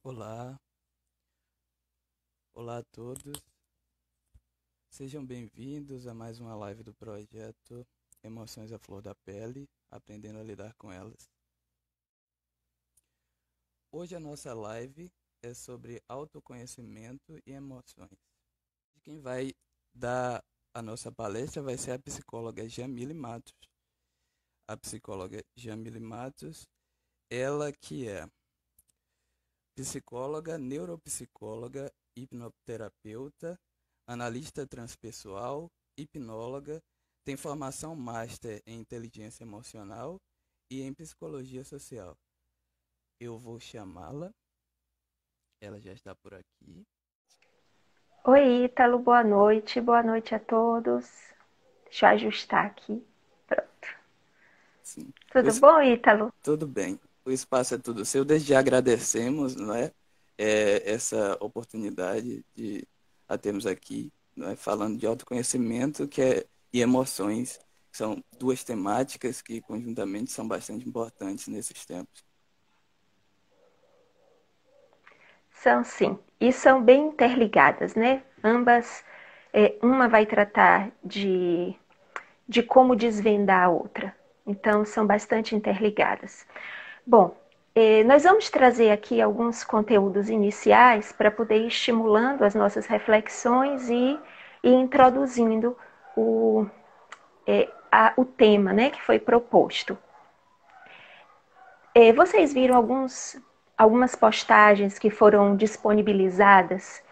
Olá, olá a todos. Sejam bem-vindos a mais uma live do projeto Emoções à Flor da Pele, aprendendo a lidar com elas. Hoje a nossa live é sobre autoconhecimento e emoções. Quem vai dar a nossa palestra vai ser a psicóloga Jamile Matos. A psicóloga Jamile Matos, ela que é psicóloga, neuropsicóloga, hipnoterapeuta, analista transpessoal, hipnóloga, tem formação master em inteligência emocional e em psicologia social. Eu vou chamá-la, ela já está por aqui. Oi, Ítalo, boa noite a todos. Deixa eu ajustar aqui. Pronto. Sim. Tudo bom, Ítalo? Tudo bem, o espaço é tudo seu. Desde já agradecemos, não é, essa oportunidade de a termos aqui, não é, falando de autoconhecimento e emoções, que são duas temáticas que conjuntamente são bastante importantes nesses tempos. São sim, e são bem interligadas, né? Ambas, uma vai tratar de como desvendar a outra. Então, são bastante interligadas. Bom, nós vamos trazer aqui alguns conteúdos iniciais para poder ir estimulando as nossas reflexões e introduzindo o tema, né, que foi proposto. Vocês viram algumas postagens que foram disponibilizadas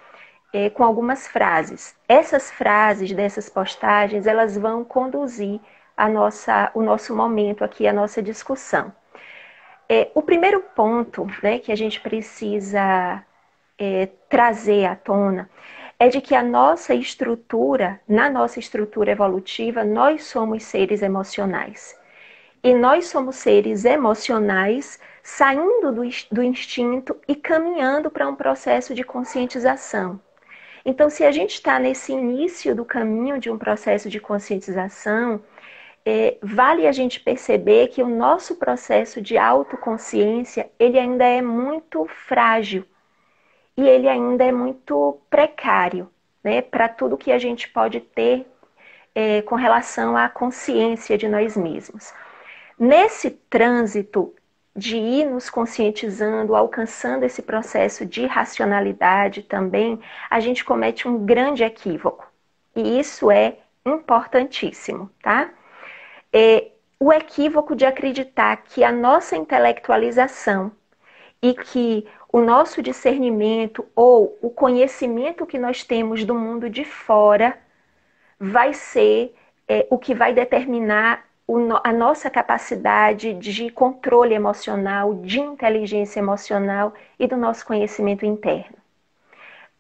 com algumas frases. Essas frases dessas postagens, elas vão conduzir o nosso momento aqui, a nossa discussão. O primeiro ponto, né, que a gente precisa trazer à tona é de que na nossa estrutura evolutiva, nós somos seres emocionais. E nós somos seres emocionais saindo do instinto e caminhando para um processo de conscientização. Então, se a gente está nesse início do caminho de um processo de conscientização, vale a gente perceber que o nosso processo de autoconsciência, ele ainda é muito frágil e ele ainda é muito precário, né, para tudo que a gente pode ter com relação à consciência de nós mesmos. Nesse trânsito de ir nos conscientizando, alcançando esse processo de racionalidade também, a gente comete um grande equívoco. E isso é importantíssimo, tá? O equívoco de acreditar que a nossa intelectualização e que o nosso discernimento ou o conhecimento que nós temos do mundo de fora vai ser o que vai determinar a nossa capacidade de controle emocional, de inteligência emocional e do nosso conhecimento interno.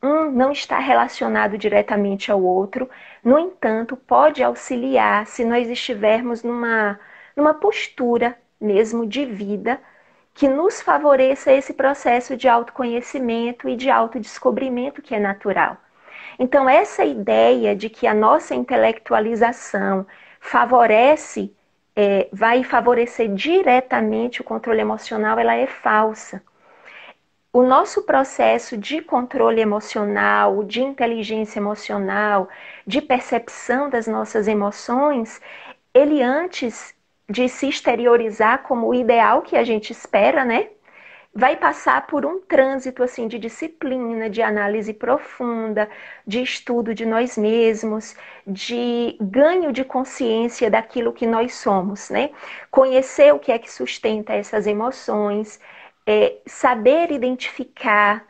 Um não está relacionado diretamente ao outro, no entanto, pode auxiliar se nós estivermos numa postura mesmo de vida que nos favoreça esse processo de autoconhecimento e de autodescobrimento que é natural. Então, essa ideia de que a nossa intelectualização vai favorecer diretamente o controle emocional, ela é falsa. O nosso processo de controle emocional, de inteligência emocional, de percepção das nossas emoções, ele antes de se exteriorizar como o ideal que a gente espera, né? Vai passar por um trânsito assim de disciplina, de análise profunda, de estudo de nós mesmos, de ganho de consciência daquilo que nós somos, né? Conhecer o que é que sustenta essas emoções, saber identificar,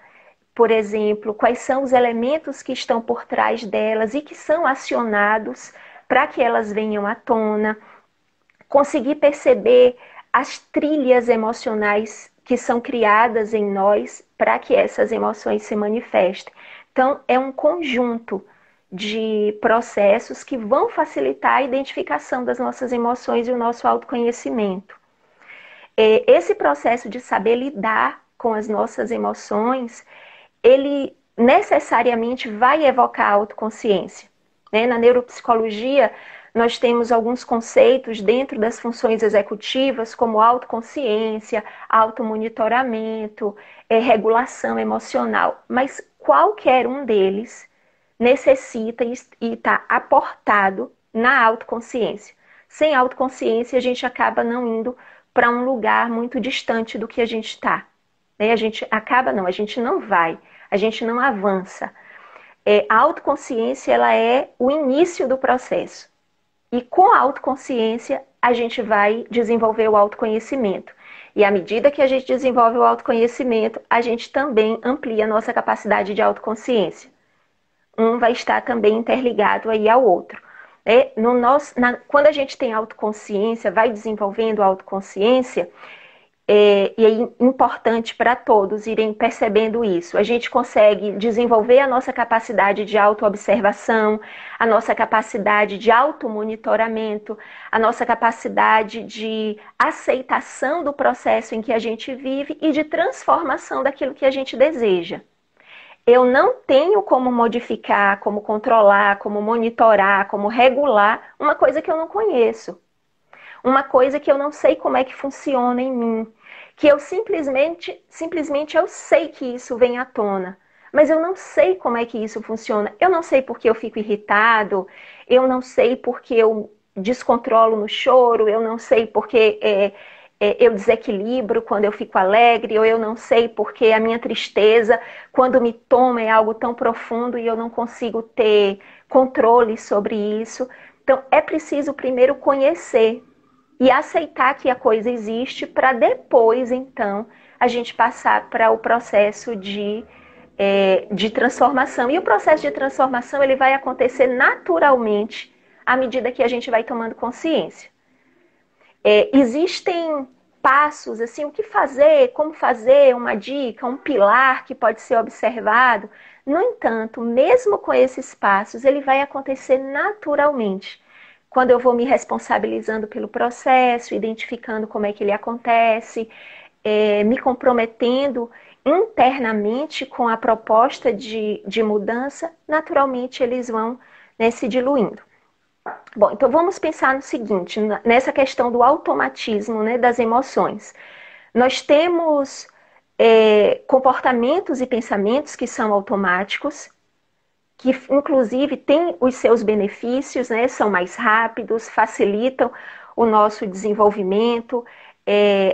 por exemplo, quais são os elementos que estão por trás delas e que são acionados para que elas venham à tona, conseguir perceber as trilhas emocionais que são criadas em nós para que essas emoções se manifestem. Então, é um conjunto de processos que vão facilitar a identificação das nossas emoções e o nosso autoconhecimento. Esse processo de saber lidar com as nossas emoções, ele necessariamente vai evocar a autoconsciência. Na neuropsicologia, Nós temos alguns conceitos dentro das funções executivas, como autoconsciência, automonitoramento, regulação emocional, mas qualquer um deles necessita e está aportado na autoconsciência. Sem autoconsciência, a gente acaba não indo para um lugar muito distante do que a gente está. A gente acaba não, a gente não vai, a gente não avança. A autoconsciência, ela é o início do processo. E com a autoconsciência, a gente vai desenvolver o autoconhecimento. E à medida que a gente desenvolve o autoconhecimento, a gente também amplia a nossa capacidade de autoconsciência. Um vai estar também interligado aí ao outro. Quando a gente tem autoconsciência, vai desenvolvendo a autoconsciência, e é importante para todos irem percebendo isso. A gente consegue desenvolver a nossa capacidade de autoobservação, a nossa capacidade de automonitoramento, a nossa capacidade de aceitação do processo em que a gente vive e de transformação daquilo que a gente deseja. Eu não tenho como modificar, como controlar, como monitorar, como regular uma coisa que eu não conheço. Uma coisa que eu não sei como é que funciona em mim, que eu simplesmente eu sei que isso vem à tona, mas eu não sei como é que isso funciona. Eu não sei porque eu fico irritado, eu não sei porque eu descontrolo no choro, eu não sei porque eu desequilibro quando eu fico alegre, ou eu não sei porque a minha tristeza, quando me toma, é algo tão profundo e eu não consigo ter controle sobre isso. Então, é preciso primeiro conhecer e aceitar que a coisa existe para depois, então, a gente passar para o processo de transformação. E o processo de transformação ele vai acontecer naturalmente à medida que a gente vai tomando consciência. Existem passos, assim, o que fazer, como fazer, uma dica, um pilar que pode ser observado. No entanto, mesmo com esses passos, ele vai acontecer naturalmente. Quando eu vou me responsabilizando pelo processo, identificando como é que ele acontece, me comprometendo internamente com a proposta de mudança, naturalmente eles vão se diluindo. Bom, então vamos pensar no seguinte, nessa questão do automatismo, das emoções. Nós temos comportamentos e pensamentos que são automáticos, que inclusive têm os seus benefícios, são mais rápidos, facilitam o nosso desenvolvimento,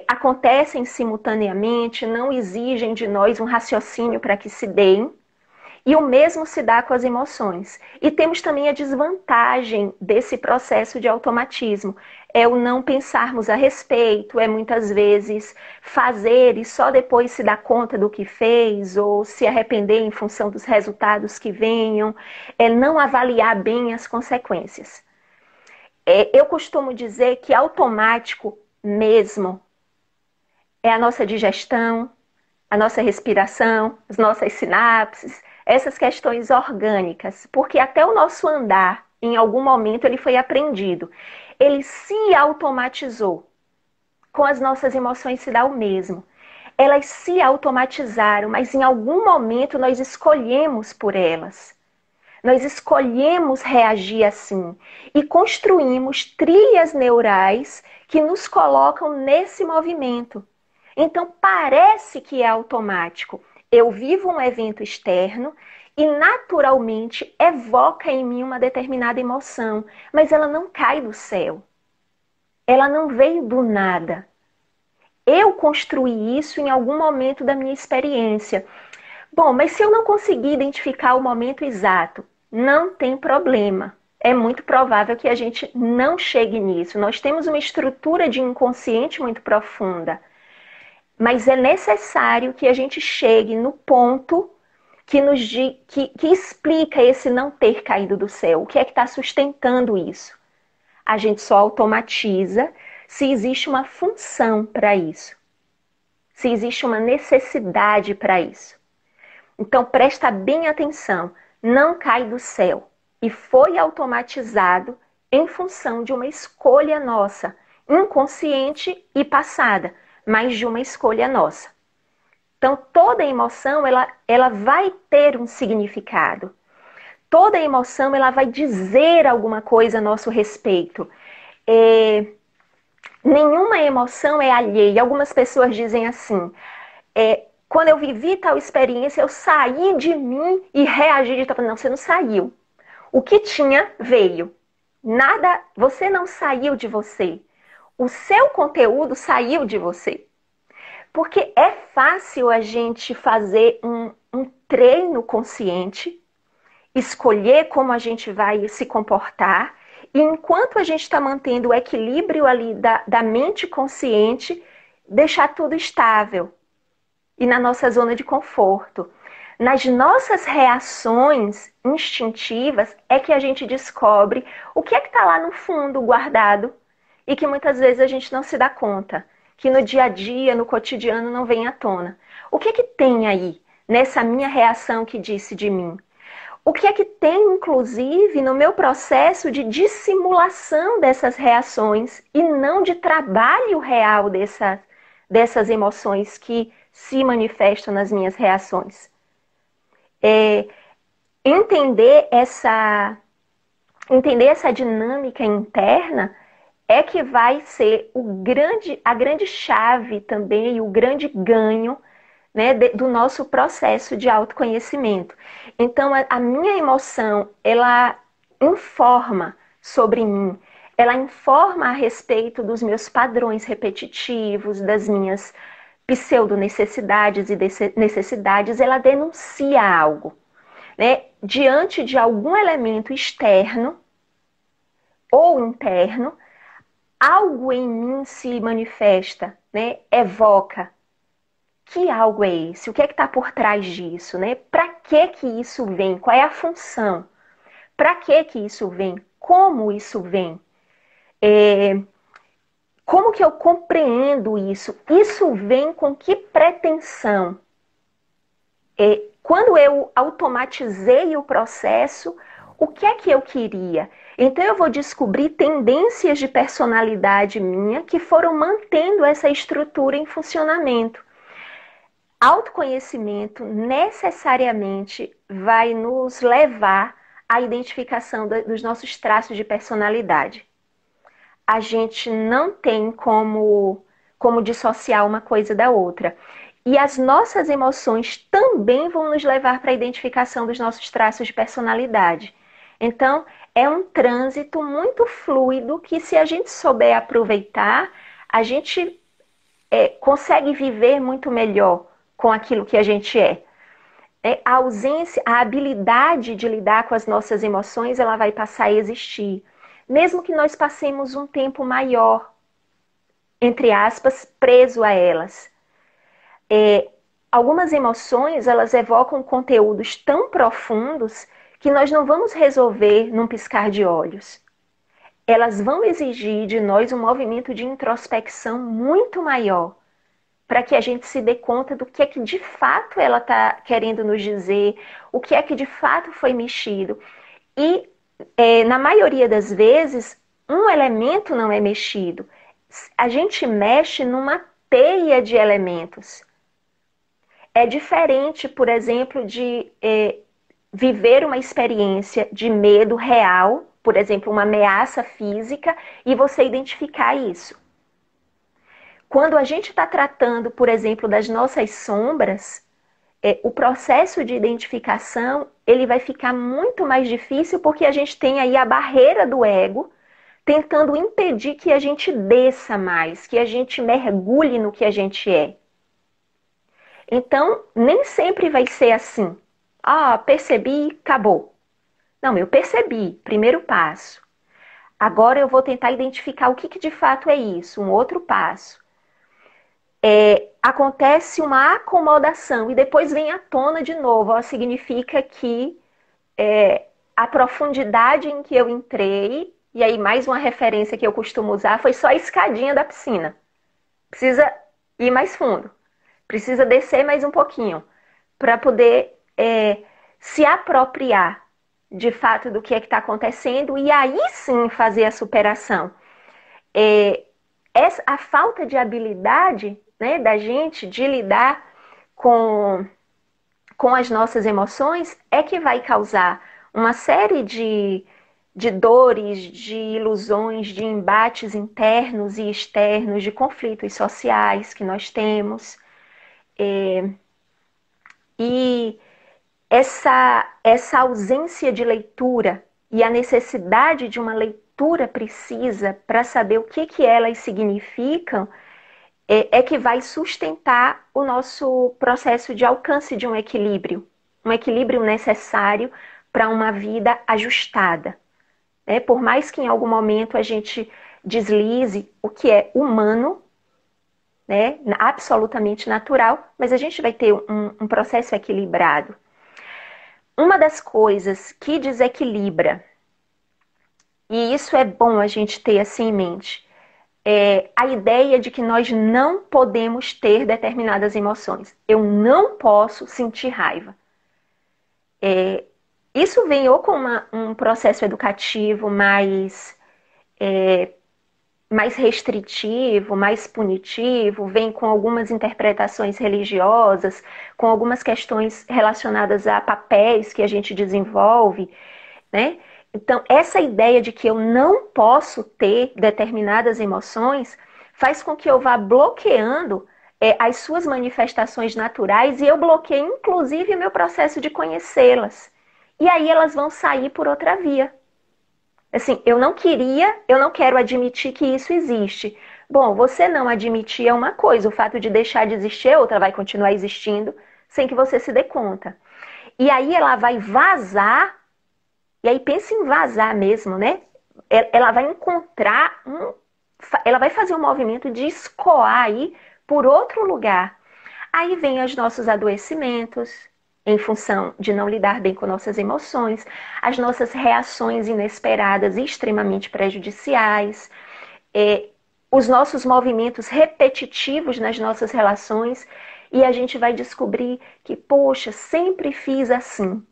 acontecem simultaneamente, não exigem de nós um raciocínio para que se deem. E o mesmo se dá com as emoções. E temos também a desvantagem desse processo de automatismo. É o não pensarmos a respeito, é muitas vezes fazer e só depois se dar conta do que fez, ou se arrepender em função dos resultados que venham, é não avaliar bem as consequências. Eu costumo dizer que automático mesmo é a nossa digestão, a nossa respiração, as nossas sinapses, essas questões orgânicas, porque até o nosso andar, em algum momento, ele foi aprendido. Ele se automatizou. Com as nossas emoções se dá o mesmo. Elas se automatizaram, mas em algum momento nós escolhemos por elas. Nós escolhemos reagir assim e construímos trilhas neurais que nos colocam nesse movimento. Então parece que é automático. Eu vivo um evento externo e naturalmente evoca em mim uma determinada emoção, mas ela não cai do céu. Ela não veio do nada. Eu construí isso em algum momento da minha experiência. Bom, mas se eu não conseguir identificar o momento exato, não tem problema. É muito provável que a gente não chegue nisso. Nós temos uma estrutura de inconsciente muito profunda. Mas é necessário que a gente chegue no ponto que explica esse não ter caído do céu. O que é que está sustentando isso? A gente só automatiza se existe uma função para isso. Se existe uma necessidade para isso. Então presta bem atenção. Não cai do céu. E foi automatizado em função de uma escolha nossa, inconsciente e passada, mas de uma escolha nossa. Então, toda emoção, ela vai ter um significado. toda emoção ela vai dizer alguma coisa a nosso respeito. Nenhuma emoção é alheia. Algumas pessoas dizem assim, quando eu vivi tal experiência, eu saí de mim e reagi de tal forma. Não, você não saiu. O que tinha, veio. Nada, você não saiu de você. O seu conteúdo saiu de você. Porque é fácil a gente fazer um treino consciente, escolher como a gente vai se comportar, e enquanto a gente está mantendo o equilíbrio ali da mente consciente, deixar tudo estável e na nossa zona de conforto. Nas nossas reações instintivas é que a gente descobre o que é que está lá no fundo guardado e que muitas vezes a gente não se dá conta, que no dia a dia, no cotidiano não vem à tona. O que é que tem aí nessa minha reação que disse de mim? O que é que tem, inclusive, no meu processo de dissimulação dessas reações e não de trabalho real dessas emoções que se manifestam nas minhas reações? Entender essa dinâmica interna é que vai ser a grande chave também e o grande ganho, né, do nosso processo de autoconhecimento. Então, a minha emoção, ela informa sobre mim, ela informa a respeito dos meus padrões repetitivos, das minhas pseudo-necessidades e necessidades, ela denuncia algo, né? Diante de algum elemento externo ou interno, algo em mim se manifesta, né? Evoca. Que algo é esse? O que é que está por trás disso, né? Para que isso vem? Qual é a função? Para que isso vem? Como isso vem? Como que eu compreendo isso? Isso vem com que pretensão? Quando eu automatizei o processo, o que é que eu queria? Então eu vou descobrir tendências de personalidade minha que foram mantendo essa estrutura em funcionamento. Autoconhecimento necessariamente vai nos levar à identificação dos nossos traços de personalidade. A gente não tem como dissociar uma coisa da outra. E as nossas emoções também vão nos levar para a identificação dos nossos traços de personalidade. Então, é um trânsito muito fluido que, se a gente souber aproveitar, a gente consegue viver muito melhor com aquilo que a gente é. A ausência, a habilidade de lidar com as nossas emoções, ela vai passar a existir. Mesmo que nós passemos um tempo maior, entre aspas, preso a elas. Algumas emoções, elas evocam conteúdos tão profundos que nós não vamos resolver num piscar de olhos. Elas vão exigir de nós um movimento de introspecção muito maior, para que a gente se dê conta do que é que de fato ela está querendo nos dizer, o que é que de fato foi mexido. E, na maioria das vezes, um elemento não é mexido. A gente mexe numa teia de elementos. É diferente, por exemplo, de viver uma experiência de medo real, por exemplo, uma ameaça física, e você identificar isso. Quando a gente está tratando, por exemplo, das nossas sombras, o processo de identificação ele vai ficar muito mais difícil porque a gente tem aí a barreira do ego tentando impedir que a gente desça mais, que a gente mergulhe no que a gente é. Então, nem sempre vai ser assim. Percebi, acabou. Não, eu percebi, primeiro passo. Agora eu vou tentar identificar o que de fato é isso, um outro passo. Acontece uma acomodação e depois vem à tona de novo. Significa que a profundidade em que eu entrei, e aí mais uma referência que eu costumo usar, foi só a escadinha da piscina. Precisa ir mais fundo, precisa descer mais um pouquinho para poder se apropriar de fato do que é que está acontecendo e aí sim fazer a superação. A falta de habilidade, né, da gente de lidar com as nossas emoções é que vai causar uma série de dores, de ilusões, de embates internos e externos, de conflitos sociais que nós temos. E essa ausência de leitura e a necessidade de uma leitura precisa para saber o que elas significam é que vai sustentar o nosso processo de alcance de um equilíbrio necessário para uma vida ajustada. Por mais que em algum momento a gente deslize o que é humano, absolutamente natural, mas a gente vai ter um processo equilibrado. Uma das coisas que desequilibra, e isso é bom a gente ter assim em mente, é a ideia de que nós não podemos ter determinadas emoções. Eu não posso sentir raiva. Isso vem ou com um processo educativo mais restritivo, mais punitivo, vem com algumas interpretações religiosas, com algumas questões relacionadas a papéis que a gente desenvolve, né? Então, essa ideia de que eu não posso ter determinadas emoções faz com que eu vá bloqueando as suas manifestações naturais e eu bloqueio, inclusive, o meu processo de conhecê-las. E aí elas vão sair por outra via. Assim, eu não quero admitir que isso existe. Bom, você não admitir é uma coisa, o fato de deixar de existir é outra, vai continuar existindo sem que você se dê conta. E aí ela vai vazar, e aí pensa em vazar mesmo, né? Ela vai encontrar, ela vai fazer um movimento de escoar aí por outro lugar. Aí vem os nossos adoecimentos, em função de não lidar bem com nossas emoções, as nossas reações inesperadas e extremamente prejudiciais, os nossos movimentos repetitivos nas nossas relações, e a gente vai descobrir que, poxa, sempre fiz assim,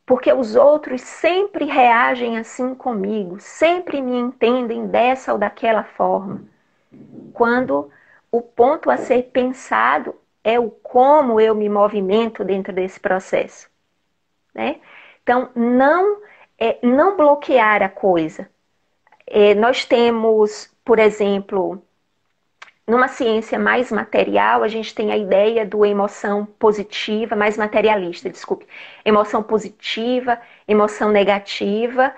porque os outros sempre reagem assim comigo, sempre me entendem dessa ou daquela forma, quando o ponto a ser pensado é o como eu me movimento dentro desse processo, né? Então, não bloquear a coisa. Nós temos, por exemplo, numa ciência mais material, a gente tem a ideia do emoção positiva, mais materialista, desculpe. Emoção positiva, emoção negativa.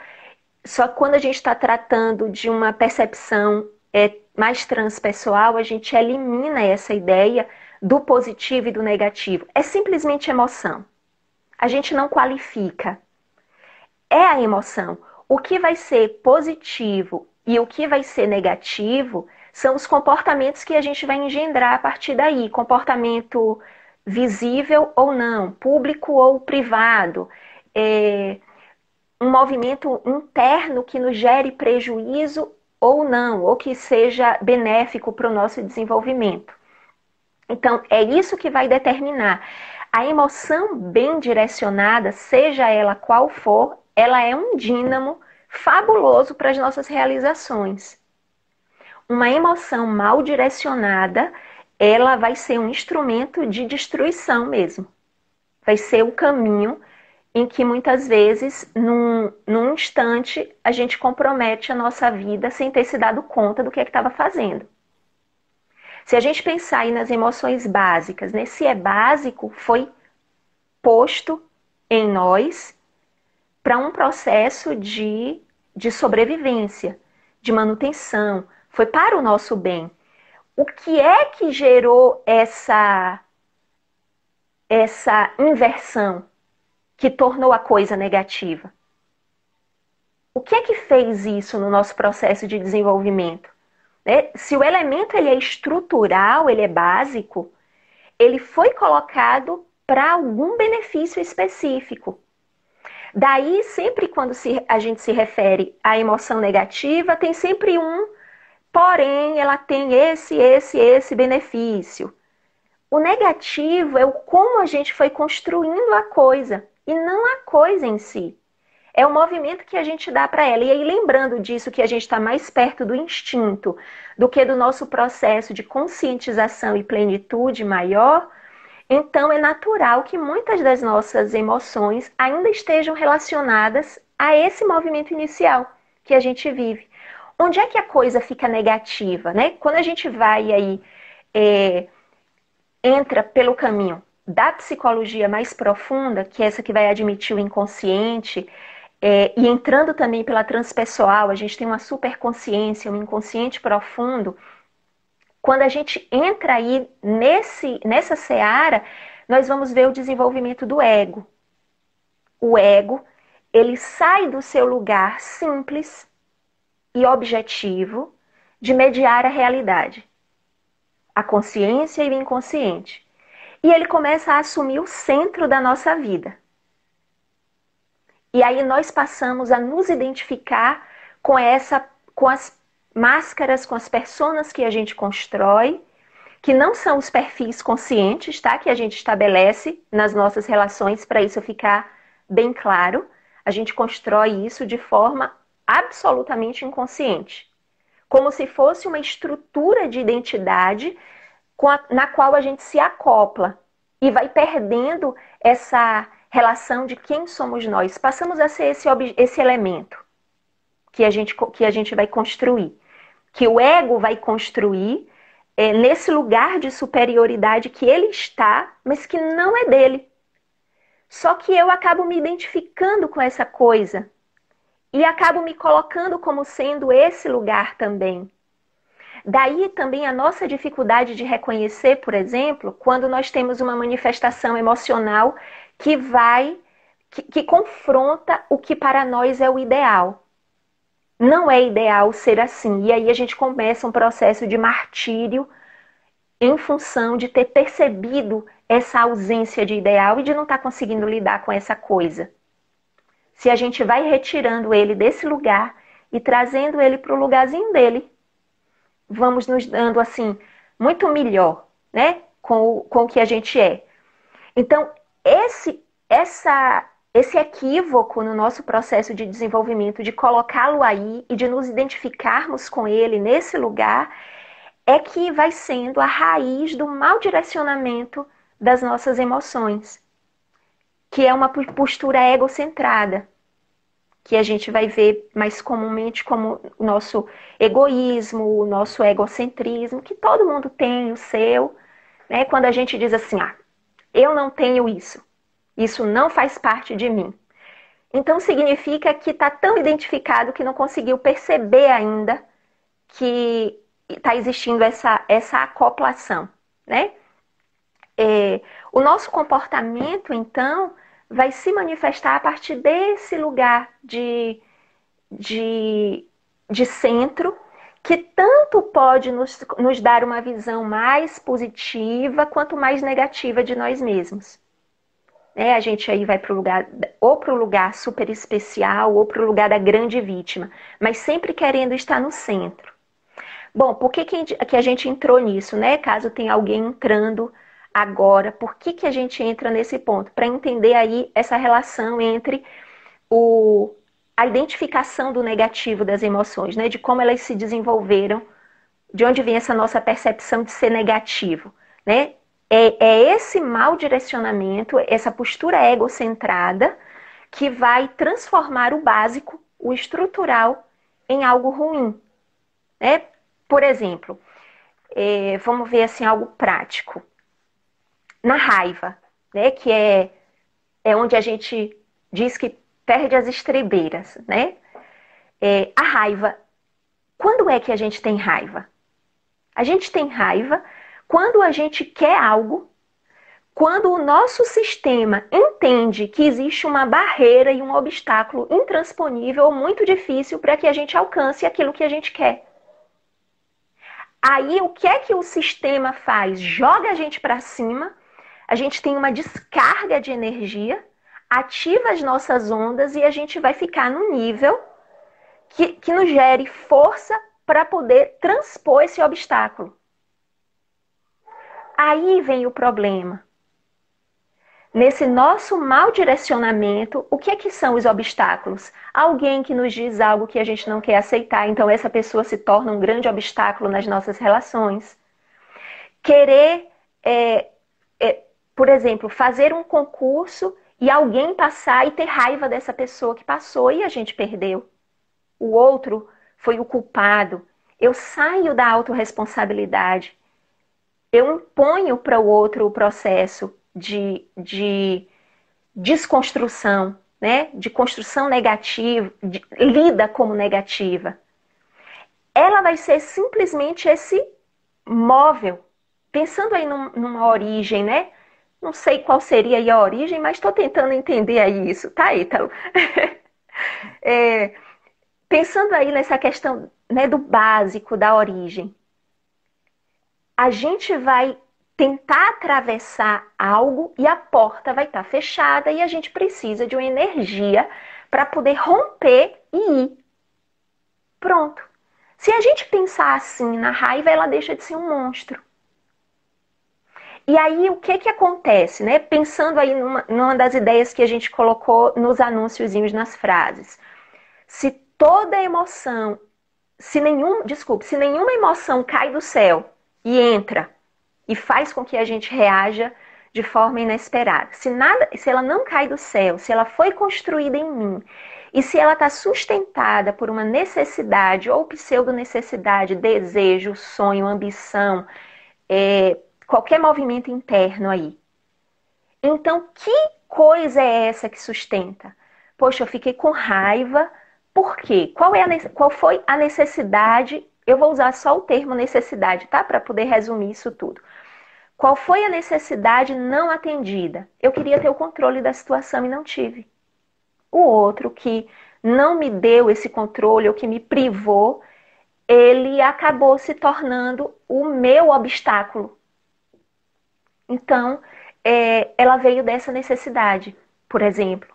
Só que quando a gente está tratando de uma percepção mais transpessoal, a gente elimina essa ideia do positivo e do negativo. É simplesmente emoção. A gente não qualifica. É a emoção. O que vai ser positivo e o que vai ser negativo são os comportamentos que a gente vai engendrar a partir daí. Comportamento visível ou não, público ou privado. Um movimento interno que nos gere prejuízo ou não, ou que seja benéfico para o nosso desenvolvimento. Então, é isso que vai determinar. A emoção bem direcionada, seja ela qual for, ela é um dínamo fabuloso para as nossas realizações. Uma emoção mal direcionada, ela vai ser um instrumento de destruição mesmo. Vai ser o caminho em que muitas vezes, num instante, a gente compromete a nossa vida sem ter se dado conta do que estava fazendo. Se a gente pensar aí nas emoções básicas, né? Se é básico, foi posto em nós para um processo de sobrevivência, de manutenção, foi para o nosso bem. O que é que gerou essa inversão que tornou a coisa negativa? O que é que fez isso no nosso processo de desenvolvimento? Se o elemento ele é estrutural, ele é básico, ele foi colocado para algum benefício específico. Daí, sempre quando a gente se refere à emoção negativa, tem sempre porém, ela tem esse benefício. O negativo é o como a gente foi construindo a coisa, e não a coisa em si. É o movimento que a gente dá para ela. E aí, lembrando disso, que a gente está mais perto do instinto do que do nosso processo de conscientização e plenitude maior, Então é natural que muitas das nossas emoções ainda estejam relacionadas a esse movimento inicial que a gente vive. Onde é que a coisa fica negativa, né? Quando a gente vai aí, entra pelo caminho da psicologia mais profunda, que é essa que vai admitir o inconsciente, e entrando também pela transpessoal, a gente tem uma superconsciência, um inconsciente profundo. Quando a gente entra aí nessa seara, nós vamos ver o desenvolvimento do ego. O ego, ele sai do seu lugar simples e objetivo de mediar a realidade, a consciência e o inconsciente. E ele começa a assumir o centro da nossa vida. E aí nós passamos a nos identificar com as máscaras, com as personas que a gente constrói, que não são os perfis conscientes, tá? Que a gente estabelece nas nossas relações, para isso ficar bem claro. A gente constrói isso de forma absolutamente inconsciente, como se fosse uma estrutura de identidade na qual a gente se acopla e vai perdendo essa relação de quem somos nós. Passamos a ser esse elemento que a gente vai construir, que o ego vai construir nesse lugar de superioridade que ele está, mas que não é dele. Só que eu acabo me identificando com essa coisa e acabo me colocando como sendo esse lugar também. Daí também a nossa dificuldade de reconhecer, por exemplo, quando nós temos uma manifestação emocional que confronta o que para nós é o ideal. Não é ideal ser assim. E aí a gente começa um processo de martírio em função de ter percebido essa ausência de ideal e de não estar conseguindo lidar com essa coisa. Se a gente vai retirando ele desse lugar e trazendo ele para o lugarzinho dele, vamos nos dando assim muito melhor, né, com o que a gente é. Então, esse equívoco no nosso processo de desenvolvimento, de colocá-lo aí e de nos identificarmos com ele nesse lugar, é que vai sendo a raiz do mau direcionamento das nossas emoções, que é uma postura egocentrada, que a gente vai ver mais comumente como o nosso egoísmo, o nosso egocentrismo, que todo mundo tem o seu, né? Quando a gente diz assim, eu não tenho isso não faz parte de mim. Então significa que está tão identificado que não conseguiu perceber ainda que está existindo essa acoplação, né? O nosso comportamento, então, vai se manifestar a partir desse lugar de centro, que tanto pode nos dar uma visão mais positiva, quanto mais negativa de nós mesmos. A gente aí vai para o lugar super especial, ou para o lugar da grande vítima, mas sempre querendo estar no centro. Bom, por que a gente entrou nisso, né? Caso tenha alguém entrando agora, por que a gente entra nesse ponto? Para entender aí essa relação entre a identificação do negativo das emoções, né? De como elas se desenvolveram, de onde vem essa nossa percepção de ser negativo, né? É esse mau direcionamento, essa postura egocentrada, que vai transformar o básico, o estrutural, em algo ruim, né? Por exemplo, vamos ver assim algo prático. Na raiva, né, que é onde a gente diz que perde as estribeiras, né? A raiva, quando é que a gente tem raiva? A gente tem raiva quando a gente quer algo, quando o nosso sistema entende que existe uma barreira e um obstáculo intransponível ou muito difícil para que a gente alcance aquilo que a gente quer. Aí o que é que o sistema faz? Joga a gente para cima, a gente tem uma descarga de energia, ativa as nossas ondas e a gente vai ficar no nível que nos gere força para poder transpor esse obstáculo. Aí vem o problema. Nesse nosso mau direcionamento, o que é que são os obstáculos? Alguém que nos diz algo que a gente não quer aceitar, então essa pessoa se torna um grande obstáculo nas nossas relações. Querer por exemplo, fazer um concurso e alguém passar e ter raiva dessa pessoa que passou e a gente perdeu. O outro foi o culpado. Eu saio da autorresponsabilidade. Eu imponho para o outro o processo de desconstrução, né? De construção negativa, lida como negativa. Ela vai ser simplesmente esse móvel. Pensando aí numa origem, né? Não sei qual seria aí a origem, mas estou tentando entender aí isso, tá, Ítalo? Pensando aí nessa questão, né, do básico, da origem. A gente vai tentar atravessar algo e a porta vai estar fechada e a gente precisa de uma energia para poder romper e ir. Pronto. Se a gente pensar assim na raiva, ela deixa de ser um monstro. E aí, o que acontece, né? Pensando aí numa das ideias que a gente colocou nos anúnciozinhos, nas frases. Se toda emoção, se nenhuma emoção cai do céu e entra e faz com que a gente reaja de forma inesperada. Se ela não cai do céu, se ela foi construída em mim e se ela está sustentada por uma necessidade ou pseudo-necessidade, desejo, sonho, ambição, qualquer movimento interno aí. Então, que coisa é essa que sustenta? Poxa, eu fiquei com raiva. Por quê? Qual foi a necessidade? Eu vou usar só o termo necessidade, tá? Para poder resumir isso tudo. Qual foi a necessidade não atendida? Eu queria ter o controle da situação e não tive. O outro que não me deu esse controle ou que me privou, ele acabou se tornando o meu obstáculo. Então, ela veio dessa necessidade. Por exemplo,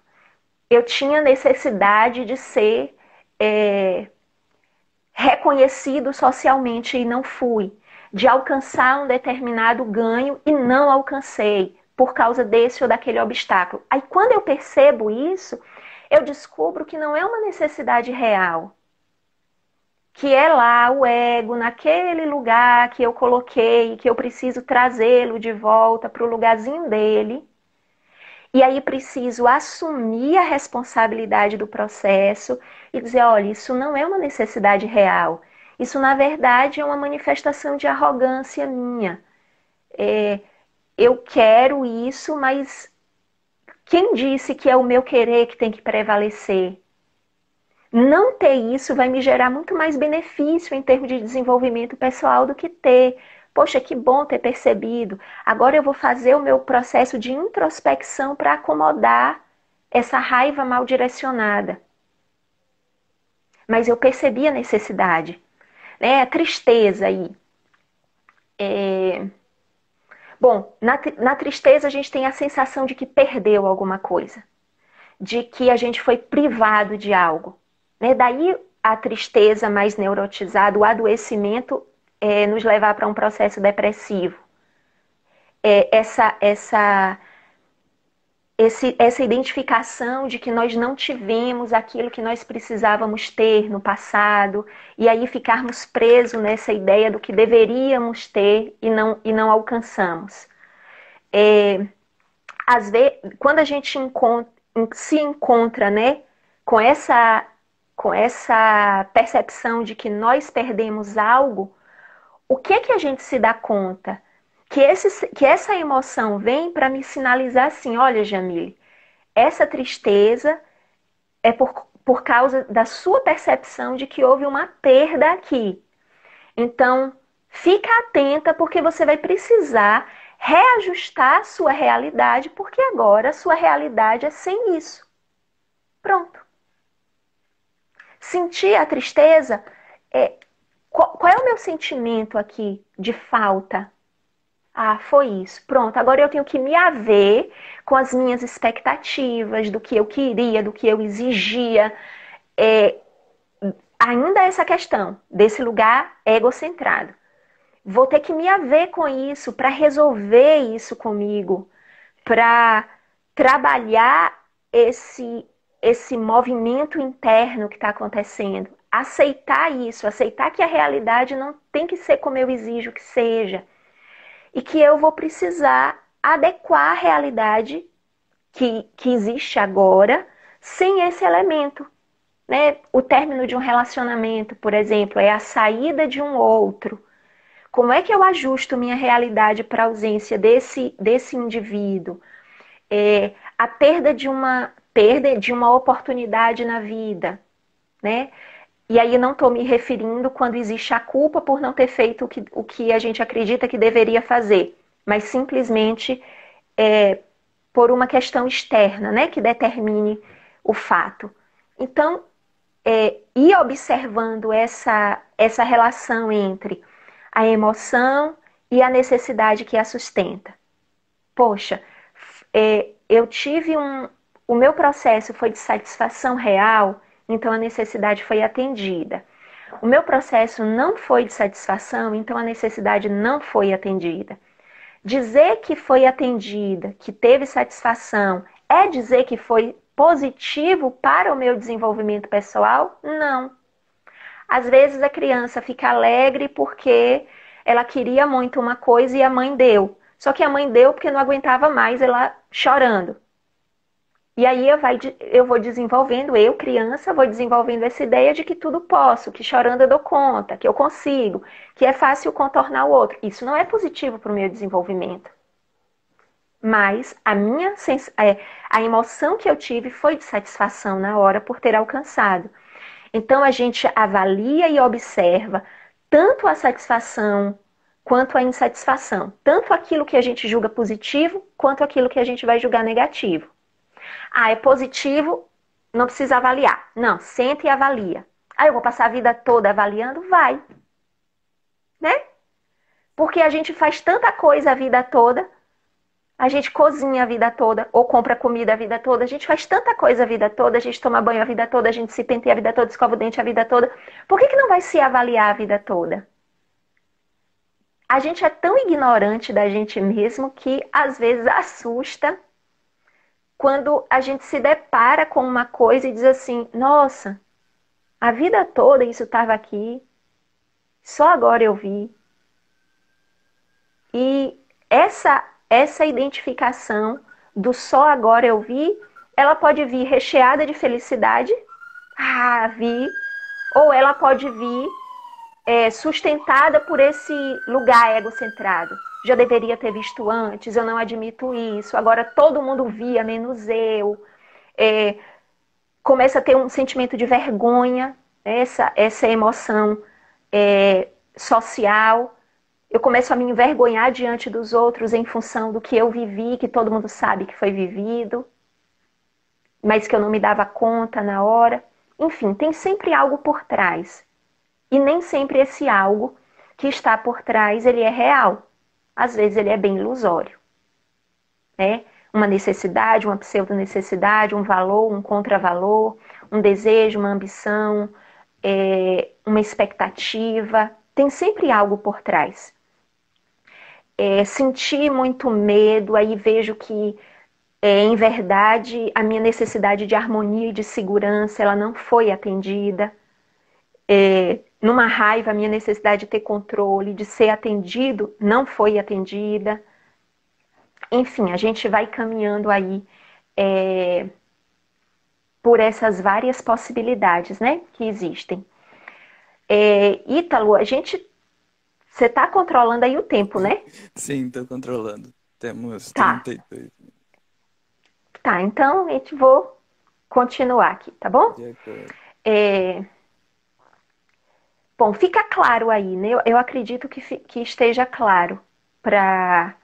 eu tinha necessidade de ser reconhecido socialmente e não fui. De alcançar um determinado ganho e não alcancei por causa desse ou daquele obstáculo. Aí quando eu percebo isso, eu descubro que não é uma necessidade real. Que é lá o ego, naquele lugar que eu coloquei, que eu preciso trazê-lo de volta para o lugarzinho dele. E aí preciso assumir a responsabilidade do processo e dizer, olha, isso não é uma necessidade real. Isso, na verdade, é uma manifestação de arrogância minha. Eu quero isso, mas quem disse que é o meu querer que tem que prevalecer? Não ter isso vai me gerar muito mais benefício em termos de desenvolvimento pessoal do que ter. Poxa, que bom ter percebido. Agora eu vou fazer o meu processo de introspecção para acomodar essa raiva mal direcionada. Mas eu percebi a necessidade. A tristeza aí. Bom, na tristeza a gente tem a sensação de que perdeu alguma coisa. De que a gente foi privado de algo. Daí a tristeza mais neurotizada, o adoecimento, nos levar para um processo depressivo. Essa identificação de que nós não tivemos aquilo que nós precisávamos ter no passado, e aí ficarmos presos nessa ideia do que deveríamos ter e não alcançamos. Às vezes, quando a gente se encontra, né, com essa percepção de que nós perdemos algo, o que a gente se dá conta? Que essa emoção vem para me sinalizar assim, olha, Jamile, essa tristeza é por causa da sua percepção de que houve uma perda aqui. Então, fica atenta porque você vai precisar reajustar a sua realidade, porque agora a sua realidade é sem isso. Pronto. Sentir a tristeza, qual é o meu sentimento aqui de falta? Ah, foi isso. Pronto, agora eu tenho que me haver com as minhas expectativas, do que eu queria, do que eu exigia. Ainda essa questão desse lugar egocentrado. Vou ter que me haver com isso para resolver isso comigo, para trabalhar esse movimento interno que está acontecendo. Aceitar isso, aceitar que a realidade não tem que ser como eu exijo que seja. E que eu vou precisar adequar a realidade que existe agora sem esse elemento. Né? O término de um relacionamento, por exemplo, é a saída de um outro. Como é que eu ajusto minha realidade para a ausência desse indivíduo? A perda de uma oportunidade na vida, né? E aí não estou me referindo quando existe a culpa por não ter feito o que a gente acredita que deveria fazer, mas simplesmente por uma questão externa, né, que determine o fato. Então, ir observando essa relação entre a emoção e a necessidade que a sustenta. Poxa, eu tive o meu processo foi de satisfação real, então a necessidade foi atendida. O meu processo não foi de satisfação, então a necessidade não foi atendida. Dizer que foi atendida, que teve satisfação, é dizer que foi positivo para o meu desenvolvimento pessoal? Não. Às vezes a criança fica alegre porque ela queria muito uma coisa e a mãe deu. Só que a mãe deu porque não aguentava mais ela chorando. E aí eu vou desenvolvendo, eu criança, vou desenvolvendo essa ideia de que tudo posso, que chorando eu dou conta, que eu consigo, que é fácil contornar o outro. Isso não é positivo para o meu desenvolvimento. Mas a emoção que eu tive foi de satisfação na hora por ter alcançado. Então a gente avalia e observa tanto a satisfação quanto a insatisfação. Tanto aquilo que a gente julga positivo, quanto aquilo que a gente vai julgar negativo. Ah, é positivo, não precisa avaliar. Não, senta e avalia. Ah, eu vou passar a vida toda avaliando? Vai. Né? Porque a gente faz tanta coisa a vida toda, a gente cozinha a vida toda, ou compra comida a vida toda, a gente faz tanta coisa a vida toda, a gente toma banho a vida toda, a gente se penteia a vida toda, escova o dente a vida toda. Por que não vai se avaliar a vida toda? A gente é tão ignorante da gente mesmo que às vezes assusta quando a gente se depara com uma coisa e diz assim, nossa, a vida toda isso estava aqui, só agora eu vi. E essa identificação do só agora eu vi, ela pode vir recheada de felicidade, vi, ou ela pode vir sustentada por esse lugar egocentrado. Já deveria ter visto antes, eu não admito isso, agora todo mundo via, menos eu. Começa a ter um sentimento de vergonha, essa emoção social. Eu começo a me envergonhar diante dos outros em função do que eu vivi, que todo mundo sabe que foi vivido, mas que eu não me dava conta na hora. Enfim, tem sempre algo por trás. E nem sempre esse algo que está por trás, ele é real. Às vezes ele é bem ilusório. Né? Uma necessidade, uma pseudo-necessidade, um valor, um contravalor, um desejo, uma ambição, uma expectativa. Tem sempre algo por trás. Senti muito medo, aí vejo que, em verdade, a minha necessidade de harmonia e de segurança, ela não foi atendida. Numa raiva, a minha necessidade de ter controle, de ser atendido, não foi atendida. Enfim, a gente vai caminhando aí por essas várias possibilidades, né, que existem. Ítalo, você está controlando aí o tempo, né? Sim, estou controlando. Temos Tá. 32. Tá, então a gente vou continuar aqui, tá bom? De acordo. Bom, fica claro aí, né? Eu acredito que esteja claro para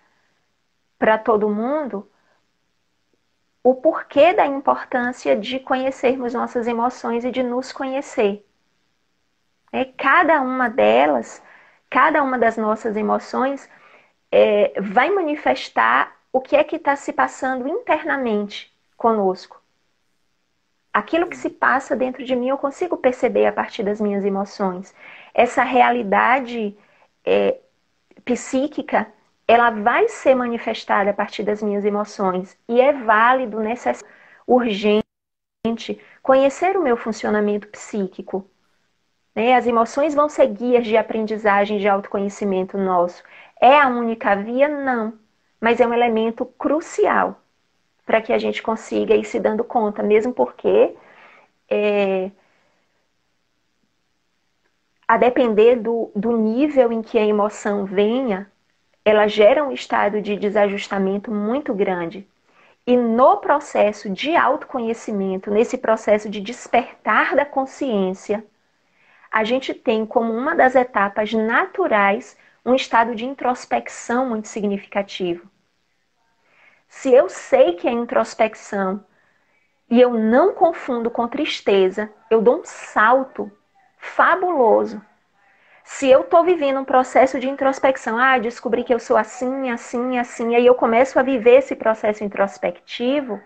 todo mundo o porquê da importância de conhecermos nossas emoções e de nos conhecer. Cada uma delas, cada uma das nossas emoções vai manifestar o que é que está se passando internamente conosco. Aquilo que se passa dentro de mim eu consigo perceber a partir das minhas emoções. Essa realidade psíquica, ela vai ser manifestada a partir das minhas emoções. E é válido, necessário, urgente, conhecer o meu funcionamento psíquico. As emoções vão ser guias de aprendizagem, de autoconhecimento nosso. É a única via? Não. mas é um elemento crucial para que a gente consiga ir se dando conta, mesmo porque a depender do nível em que a emoção venha, ela gera um estado de desajustamento muito grande. E no processo de autoconhecimento, nesse processo de despertar da consciência, a gente tem como uma das etapas naturais um estado de introspecção muito significativo. Se eu sei que é introspecção e eu não confundo com tristeza, eu dou um salto fabuloso. Se eu estou vivendo um processo de introspecção, descobri que eu sou assim, assim, assim, e aí eu começo a viver esse processo introspectivo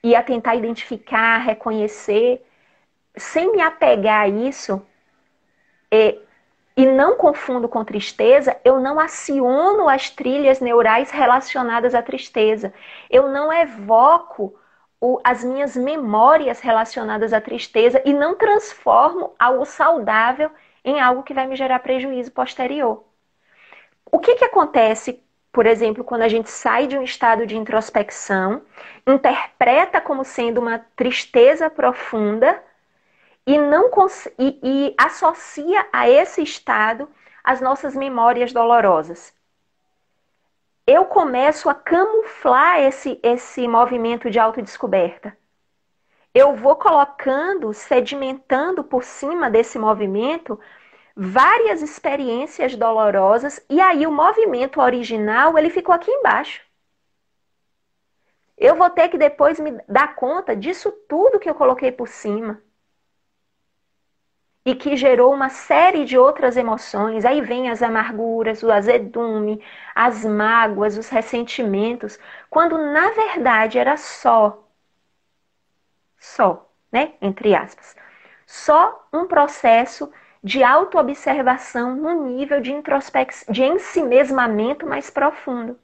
e a tentar identificar, reconhecer, sem me apegar a isso, e não confundo com tristeza, eu não aciono as trilhas neurais relacionadas à tristeza. Eu não evoco as minhas memórias relacionadas à tristeza e não transformo algo saudável em algo que vai me gerar prejuízo posterior. O que acontece, por exemplo, quando a gente sai de um estado de introspecção, interpreta como sendo uma tristeza profunda e, não e associa a esse estado as nossas memórias dolorosas? Eu começo a camuflar esse movimento de autodescoberta. Eu vou colocando, sedimentando por cima desse movimento várias experiências dolorosas e aí o movimento original ele ficou aqui embaixo. Eu vou ter que depois me dar conta disso tudo que eu coloquei por cima e que gerou uma série de outras emoções. Aí vem as amarguras, o azedume, as mágoas, os ressentimentos, quando na verdade era só, né, entre aspas, só um processo de autoobservação no nível de introspecção, de ensimesmamento mais profundo.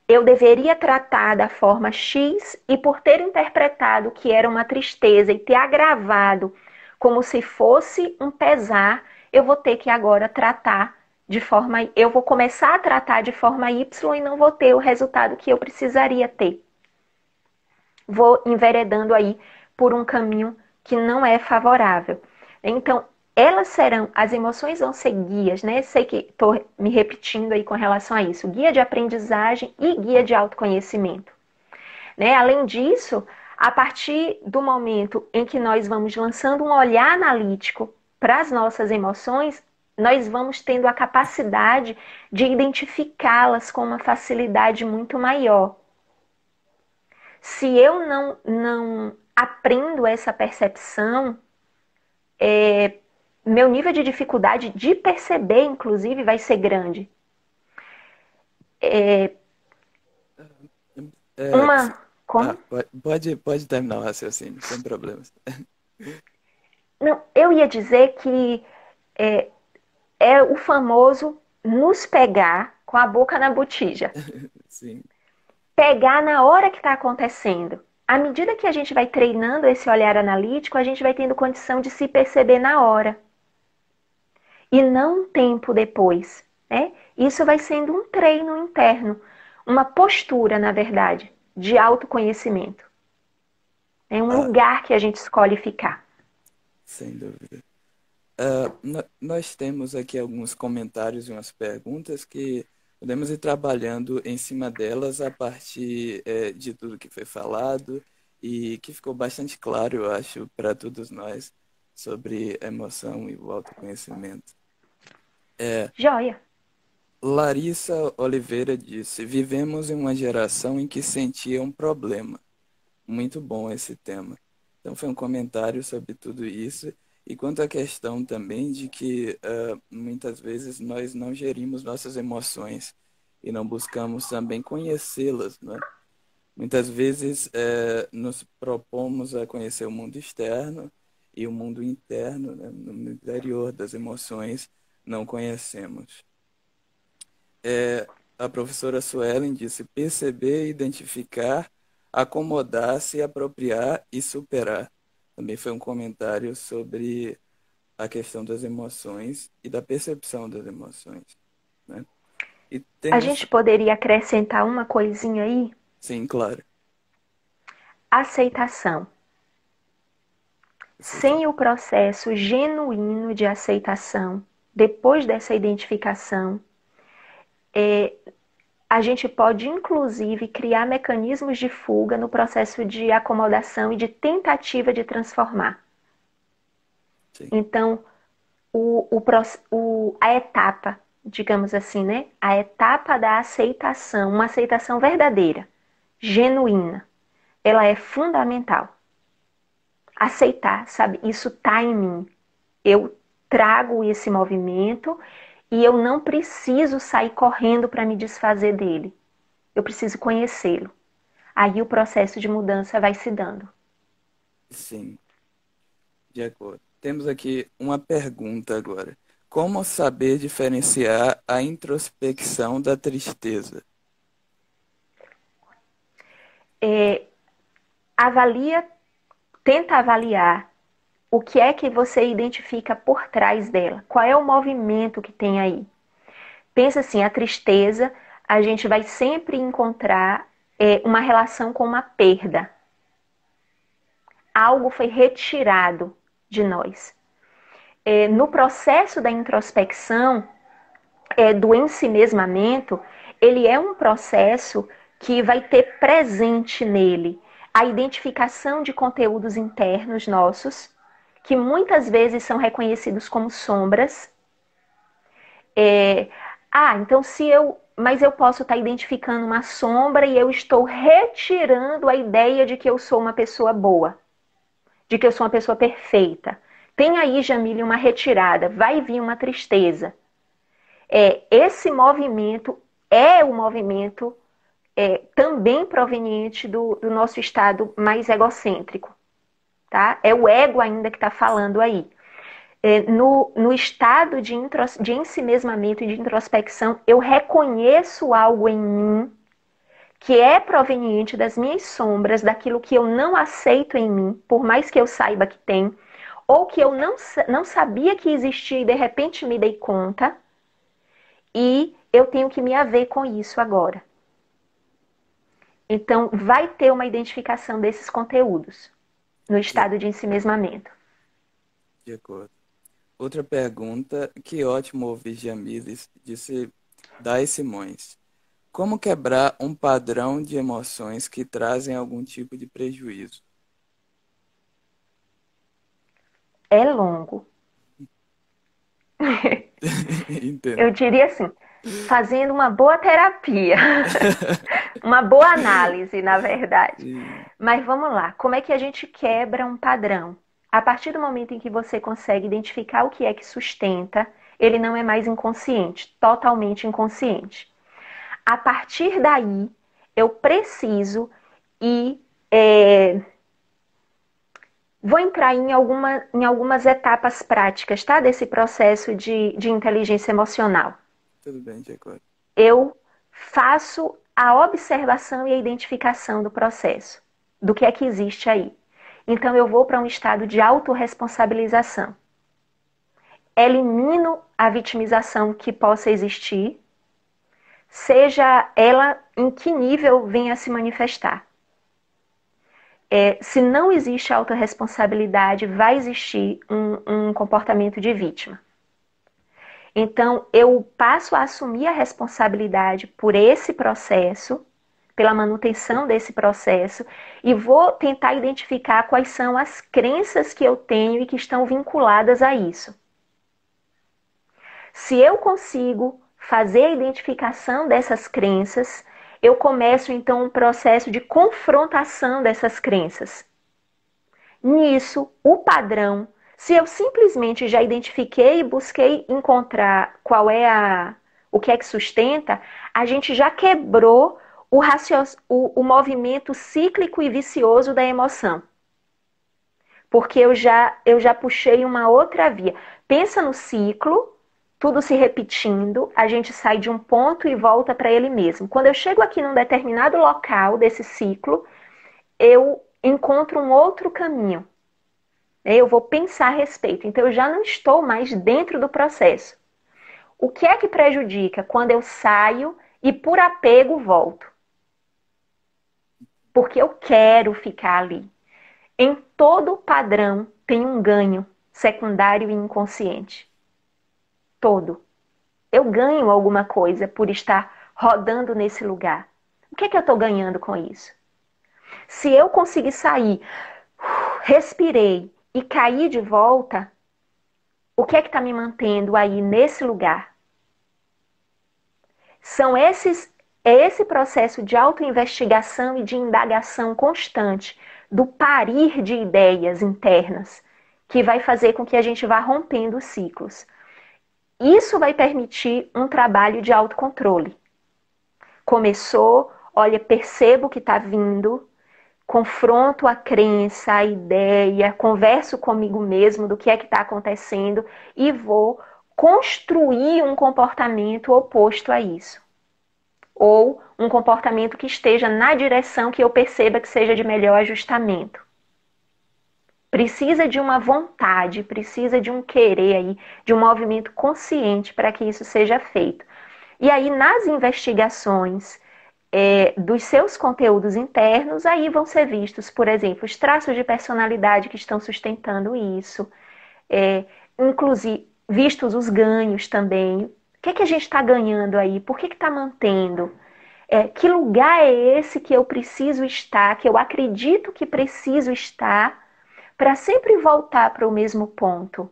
Eu deveria tratar da forma X e por ter interpretado que era uma tristeza e ter agravado como se fosse um pesar, eu vou ter que agora tratar de forma... Eu vou começar a tratar de forma Y e não vou ter o resultado que eu precisaria ter. Vou enveredando aí por um caminho que não é favorável. Então, elas serão, as emoções vão ser guias, né? Sei que estou me repetindo aí com relação a isso. Guia de aprendizagem e guia de autoconhecimento. Né? Além disso, a partir do momento em que nós vamos lançando um olhar analítico para as nossas emoções, nós vamos tendo a capacidade de identificá-las com uma facilidade muito maior. Se eu não aprendo essa percepção, meu nível de dificuldade de perceber, inclusive, vai ser grande. É, Como? pode terminar o raciocínio, sem problemas. Não, eu ia dizer que é o famoso nos pegar com a boca na botija. Sim. Pegar na hora que está acontecendo. À medida que a gente vai treinando esse olhar analítico, a gente vai tendo condição de se perceber na hora. E não um tempo depois. Né? Isso vai sendo um treino interno. Uma postura, na verdade, de autoconhecimento. É um lugar que a gente escolhe ficar. Sem dúvida. Nós temos aqui alguns comentários e umas perguntas que podemos ir trabalhando em cima delas a partir de tudo que foi falado e que ficou bastante claro, eu acho, para todos nós sobre a emoção e o autoconhecimento. Joia! Larissa Oliveira disse: vivemos em uma geração em que sentia um problema. Muito bom esse tema. Então, foi um comentário sobre tudo isso. E quanto à questão também de que muitas vezes nós não gerimos nossas emoções e não buscamos também conhecê-las, né? Muitas vezes nos propomos a conhecer o mundo externo e o mundo interno, né? No interior das emoções, não conhecemos. A professora Suelen disse: perceber, identificar, acomodar-se, apropriar e superar. Também foi um comentário sobre a questão das emoções e da percepção das emoções, né? E A temos, gente poderia acrescentar uma coisinha aí? sim, claro, Aceitação. aceitação. Sem o processo genuíno de aceitação, depois dessa identificação, a gente pode inclusive criar mecanismos de fuga no processo de acomodação e de tentativa de transformar. Sim, Então, a etapa, digamos assim, né? A etapa da aceitação, uma aceitação verdadeira, genuína, ela é fundamental. Aceitar, sabe? Isso está em mim. Eu trago esse movimento e eu não preciso sair correndo para me desfazer dele. Eu preciso conhecê-lo. Aí o processo de mudança vai se dando. sim, de acordo. Temos aqui uma pergunta agora. Como saber diferenciar a introspecção da tristeza? Avalia, tenta avaliar o que é que você identifica por trás dela. Qual é o movimento que tem aí? Pensa assim, a tristeza, a gente vai sempre encontrar uma relação com uma perda. Algo foi retirado de nós. No processo da introspecção, do ensimesmamento, ele é um processo que vai ter presente nele a identificação de conteúdos internos nossos, que muitas vezes são reconhecidos como sombras. Então se eu. Mas eu posso estar identificando uma sombra e eu estou retirando a ideia de que eu sou uma pessoa boa, de que eu sou uma pessoa perfeita. Tem aí, Jamília, uma retirada, vai vir uma tristeza. Esse movimento é o movimento também proveniente do nosso estado mais egocêntrico. Tá? É o ego ainda que está falando aí. No estado de ensimesmamento e de introspecção, eu reconheço algo em mim que é proveniente das minhas sombras, daquilo que eu não aceito em mim, por mais que eu saiba que tem, ou que eu não sabia que existia e de repente me dei conta, e eu tenho que me haver com isso agora. Então, vai ter uma identificação desses conteúdos no De, estado de ensimesmamento. de acordo. Outra pergunta, que ótimo ouvir Jamílis, disse Dai Simões. Como quebrar um padrão de emoções que trazem algum tipo de prejuízo? É longo. Entendo. Eu diria assim, fazendo uma boa terapia, uma boa análise, na verdade. Sim, Mas vamos lá, como é que a gente quebra um padrão? A partir do momento em que você consegue identificar o que é que sustenta, ele não é mais inconsciente, totalmente inconsciente. A partir daí, eu preciso ir. Vou entrar em algumas etapas práticas, tá? Desse processo de inteligência emocional. tudo bem, de acordo. Eu faço a observação e a identificação do processo, do que é que existe aí. Então eu vou para um estado de autorresponsabilização. Elimino a vitimização que possa existir, seja ela em que nível venha a se manifestar. Se não existe autorresponsabilidade, vai existir um comportamento de vítima. Então, eu passo a assumir a responsabilidade por esse processo, pela manutenção desse processo, e vou tentar identificar quais são as crenças que eu tenho e que estão vinculadas a isso. Se eu consigo fazer a identificação dessas crenças, eu começo então um processo de confrontação dessas crenças. Nisso, o padrão, se eu simplesmente já identifiquei e busquei encontrar o que é que sustenta, a gente já quebrou o movimento cíclico e vicioso da emoção. Porque eu já puxei uma outra via. Pensa no ciclo, tudo se repetindo, a gente sai de um ponto e volta para ele mesmo. Quando eu chego aqui num determinado local desse ciclo, eu encontro um outro caminho. Eu vou pensar a respeito. Então, eu já não estou mais dentro do processo. O que é que prejudica quando eu saio e por apego volto? Porque eu quero ficar ali. Em todo padrão tem um ganho secundário e inconsciente. Todo. Eu ganho alguma coisa por estar rodando nesse lugar. O que é que eu estou ganhando com isso? Se eu conseguir sair, respirei e cair de volta, o que é que está me mantendo aí nesse lugar? É esse processo de autoinvestigação e de indagação constante, do parir de ideias internas, que vai fazer com que a gente vá rompendo os ciclos. Isso vai permitir um trabalho de autocontrole. Começou, olha, percebo que está vindo, confronto a crença, a ideia, converso comigo mesmo do que é que está acontecendo e vou construir um comportamento oposto a isso. Ou um comportamento que esteja na direção que eu perceba que seja de melhor ajustamento. Precisa de uma vontade, precisa de um querer aí, de um movimento consciente para que isso seja feito. E aí, nas investigações dos seus conteúdos internos, aí vão ser vistos, por exemplo, os traços de personalidade que estão sustentando isso, inclusive vistos os ganhos também. O que é que a gente está ganhando aí? Por que está mantendo? Que lugar é esse que eu preciso estar, que eu acredito que preciso estar, para sempre voltar para o mesmo ponto?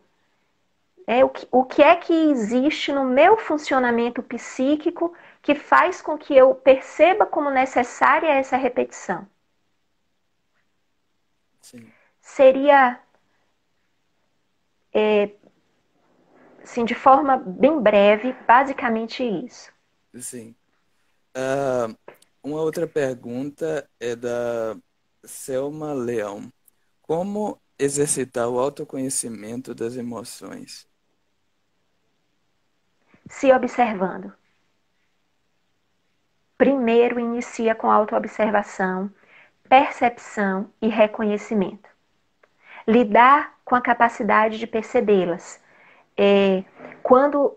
O que é que existe no meu funcionamento psíquico que faz com que eu perceba como necessária essa repetição? Sim. Seria, assim, de forma bem breve, basicamente isso. Sim. Ah, uma outra pergunta é da Selma Leão. Como exercitar o autoconhecimento das emoções? Se observando. Primeiro inicia com autoobservação, percepção e reconhecimento. Lidar com a capacidade de percebê-las. Quando,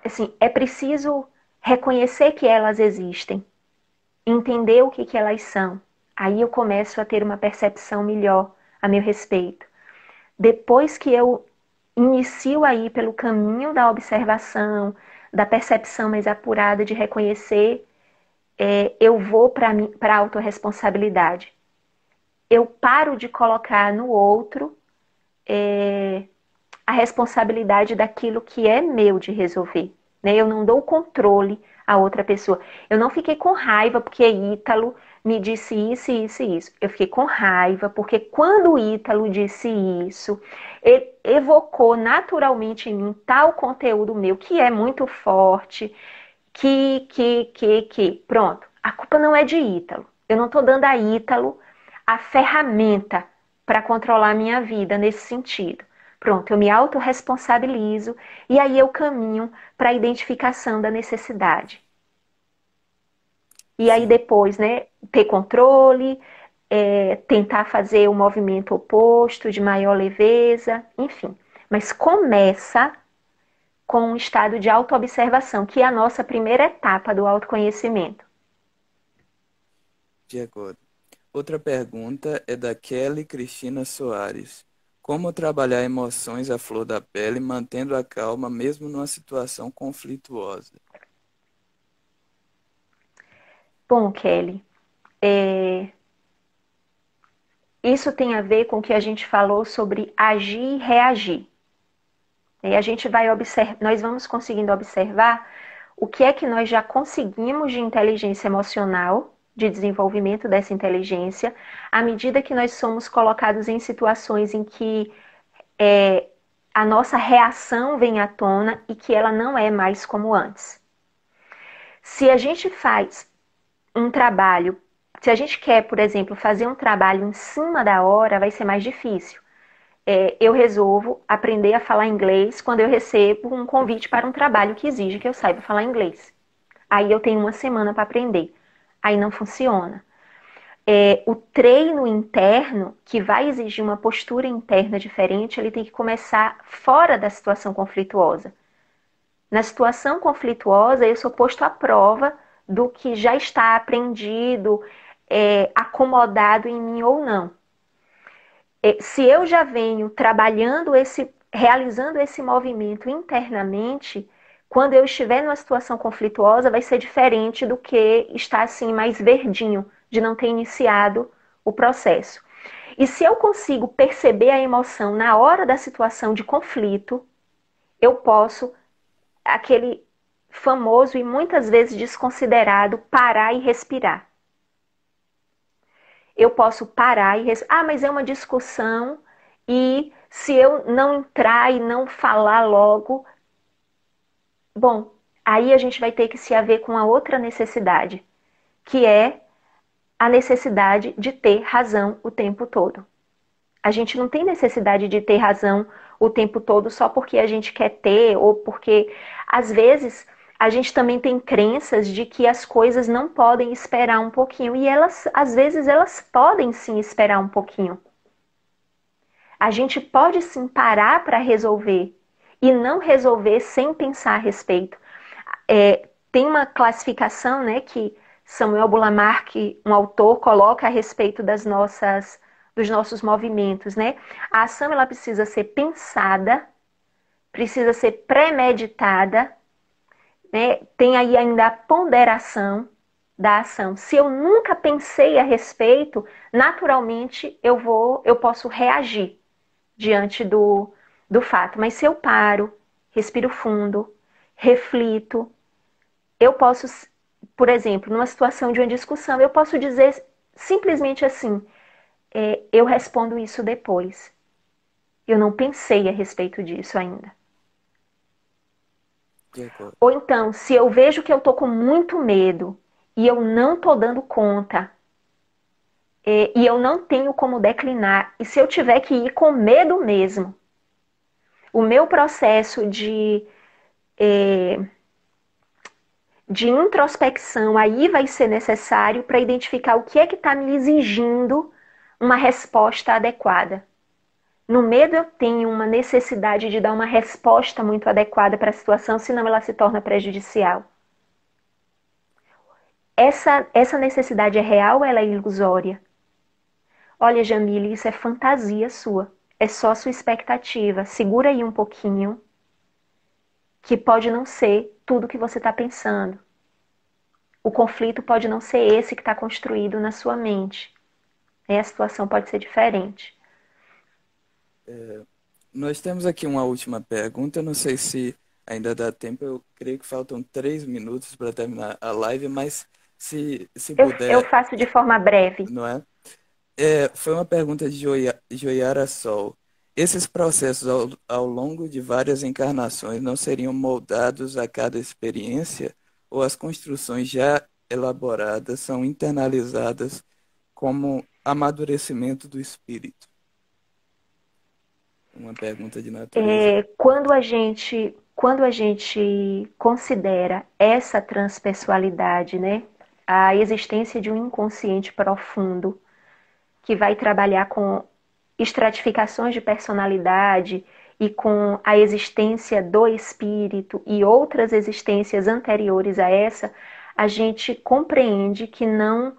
assim, é preciso reconhecer que elas existem, entender o que elas são. Aí eu começo a ter uma percepção melhor a meu respeito. Depois que eu inicio aí pelo caminho da observação, da percepção mais apurada de reconhecer, eu vou para a autorresponsabilidade. Eu paro de colocar no outro a responsabilidade daquilo que é meu de resolver. Né? Eu não dou controle a outra pessoa. Eu não fiquei com raiva porque Ítalo me disse isso, isso e isso. Eu fiquei com raiva porque quando o Ítalo disse isso, ele evocou naturalmente em mim tal conteúdo meu que é muito forte, que. Pronto. A culpa não é de Ítalo. Eu não estou dando a Ítalo a ferramenta para controlar a minha vida nesse sentido. Pronto, eu me autorresponsabilizo e aí eu caminho para a identificação da necessidade. E aí Sim. depois, né, ter controle, tentar fazer o movimento oposto de maior leveza, enfim. Mas começa com um estado de autoobservação, que é a nossa primeira etapa do autoconhecimento. De acordo. Outra pergunta é da Kelly Cristina Soares. Como trabalhar emoções à flor da pele, mantendo a calma mesmo numa situação conflituosa? Bom, Kelly, isso tem a ver com o que a gente falou sobre agir e reagir. E a gente vai nós vamos conseguindo observar o que é que nós já conseguimos de inteligência emocional, de desenvolvimento dessa inteligência, à medida que nós somos colocados em situações em que a nossa reação vem à tona e que ela não é mais como antes. Se a gente faz um trabalho, se a gente quer, por exemplo, fazer um trabalho em cima da hora, vai ser mais difícil. Eu resolvo aprender a falar inglês quando eu recebo um convite para um trabalho que exige que eu saiba falar inglês. Aí eu tenho uma semana para aprender. Aí não funciona. O treino interno, que vai exigir uma postura interna diferente, ele tem que começar fora da situação conflituosa. Na situação conflituosa, eu sou posto à prova do que já está aprendido, acomodado em mim ou não. Se eu já venho realizando esse movimento internamente, quando eu estiver numa situação conflituosa, vai ser diferente do que estar assim mais verdinho, de não ter iniciado o processo. E se eu consigo perceber a emoção na hora da situação de conflito, eu posso, aquele famoso e muitas vezes desconsiderado, parar e respirar. Eu posso parar e respirar. Ah, mas é uma discussão e se eu não entrar e não falar logo, bom, aí a gente vai ter que se haver com a outra necessidade, que é a necessidade de ter razão o tempo todo. A gente não tem necessidade de ter razão o tempo todo só porque a gente quer ter, ou porque, às vezes, a gente também tem crenças de que as coisas não podem esperar um pouquinho. E elas, às vezes, elas podem sim esperar um pouquinho. A gente pode sim parar para resolver e não resolver sem pensar a respeito. Tem uma classificação, né, que Samuel Bulamarque, um autor, coloca a respeito dos nossos movimentos, né? A ação ela precisa ser pensada, precisa ser premeditada, né? Tem aí ainda a ponderação da ação. Se eu nunca pensei a respeito, naturalmente eu posso reagir diante do fato. Mas se eu paro, respiro fundo, reflito, eu posso, por exemplo, numa situação de uma discussão, eu posso dizer simplesmente assim: eu respondo isso depois. Eu não pensei a respeito disso ainda. De acordo. Ou então, se eu vejo que eu tô com muito medo e eu não tô dando conta, e eu não tenho como declinar, e se eu tiver que ir com medo mesmo, o meu processo de introspecção aí vai ser necessário para identificar o que é que está me exigindo uma resposta adequada. No medo eu tenho uma necessidade de dar uma resposta muito adequada para a situação, senão ela se torna prejudicial. Essa necessidade é real ou ela é ilusória? Olha, Jamile, isso é fantasia sua. É só sua expectativa. Segura aí um pouquinho, que pode não ser tudo que você está pensando. O conflito pode não ser esse que está construído na sua mente. A situação pode ser diferente. Nós temos aqui uma última pergunta. Não sei se ainda dá tempo. Eu creio que faltam 3 minutos para terminar a live, mas se Eu puder, faço de forma breve. não é? Foi uma pergunta de Joiara Sol. Esses processos ao longo de várias encarnações não seriam moldados a cada experiência, ou as construções já elaboradas são internalizadas como amadurecimento do espírito? Uma pergunta de natureza. Quando a gente considera essa transpessoalidade, né, a existência de um inconsciente profundo que vai trabalhar com estratificações de personalidade e com a existência do espírito e outras existências anteriores a essa, a gente compreende que não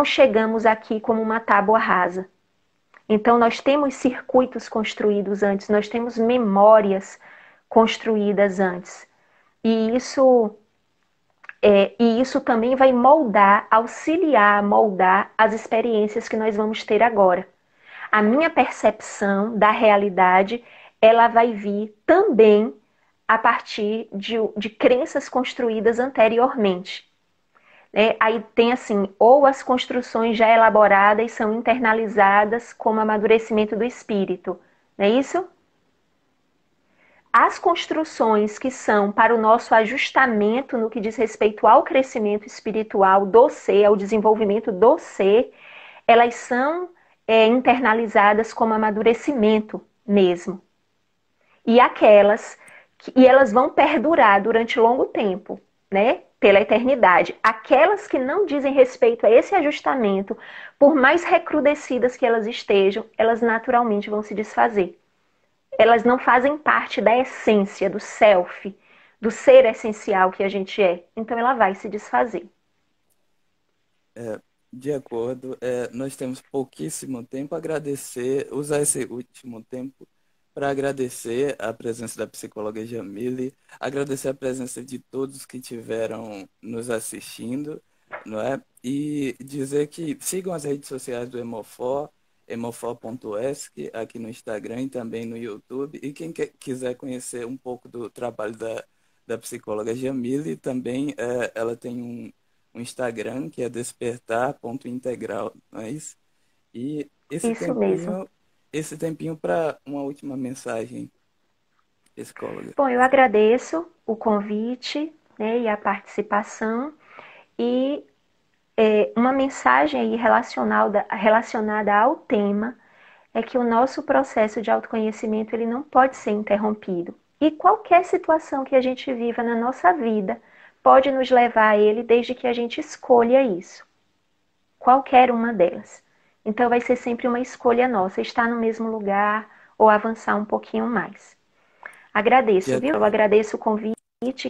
chegamos aqui como uma tábua rasa. Então, nós temos circuitos construídos antes, nós temos memórias construídas antes. E isso também vai auxiliar a moldar as experiências que nós vamos ter agora. A minha percepção da realidade, ela vai vir também a partir de crenças construídas anteriormente. Aí tem assim, ou as construções já elaboradas são internalizadas como amadurecimento do espírito, não é isso? As construções que são para o nosso ajustamento no que diz respeito ao crescimento espiritual do ser, ao desenvolvimento do ser, elas são internalizadas como amadurecimento mesmo. E elas vão perdurar durante longo tempo, né? Pela eternidade. Aquelas que não dizem respeito a esse ajustamento, por mais recrudescidas que elas estejam, elas naturalmente vão se desfazer. elas não fazem parte da essência, do self, do ser essencial que a gente é. Então ela vai se desfazer. É, de acordo, nós temos pouquíssimo tempo a agradecer, usar esse último tempo para agradecer a presença da psicóloga Jamile, agradecer a presença de todos que tiveram nos assistindo, não é? E dizer que sigam as redes sociais do Hemofor, hemofor.esc, aqui no Instagram e também no YouTube. E quem quiser conhecer um pouco do trabalho da psicóloga Jamile, também ela tem um Instagram que é despertar.integral, não é isso? E Isso mesmo. esse tempinho para uma última mensagem, psicóloga. Bom, eu agradeço o convite, né, e a participação e uma mensagem aí relacionada ao tema é que o nosso processo de autoconhecimento ele não pode ser interrompido. E qualquer situação que a gente viva na nossa vida pode nos levar a ele desde que a gente escolha isso. Qualquer uma delas. Então vai ser sempre uma escolha nossa, estar no mesmo lugar ou avançar um pouquinho mais. De Agradeço, viu? Eu acordo. agradeço o convite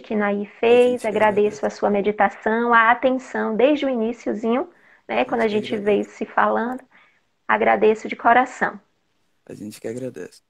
que Naí A fez, gente que agradeço agradece. a sua meditação, a atenção desde o iniciozinho, né, A quando a gente que gente veio agradece. se falando. Agradeço de coração. A gente que agradece.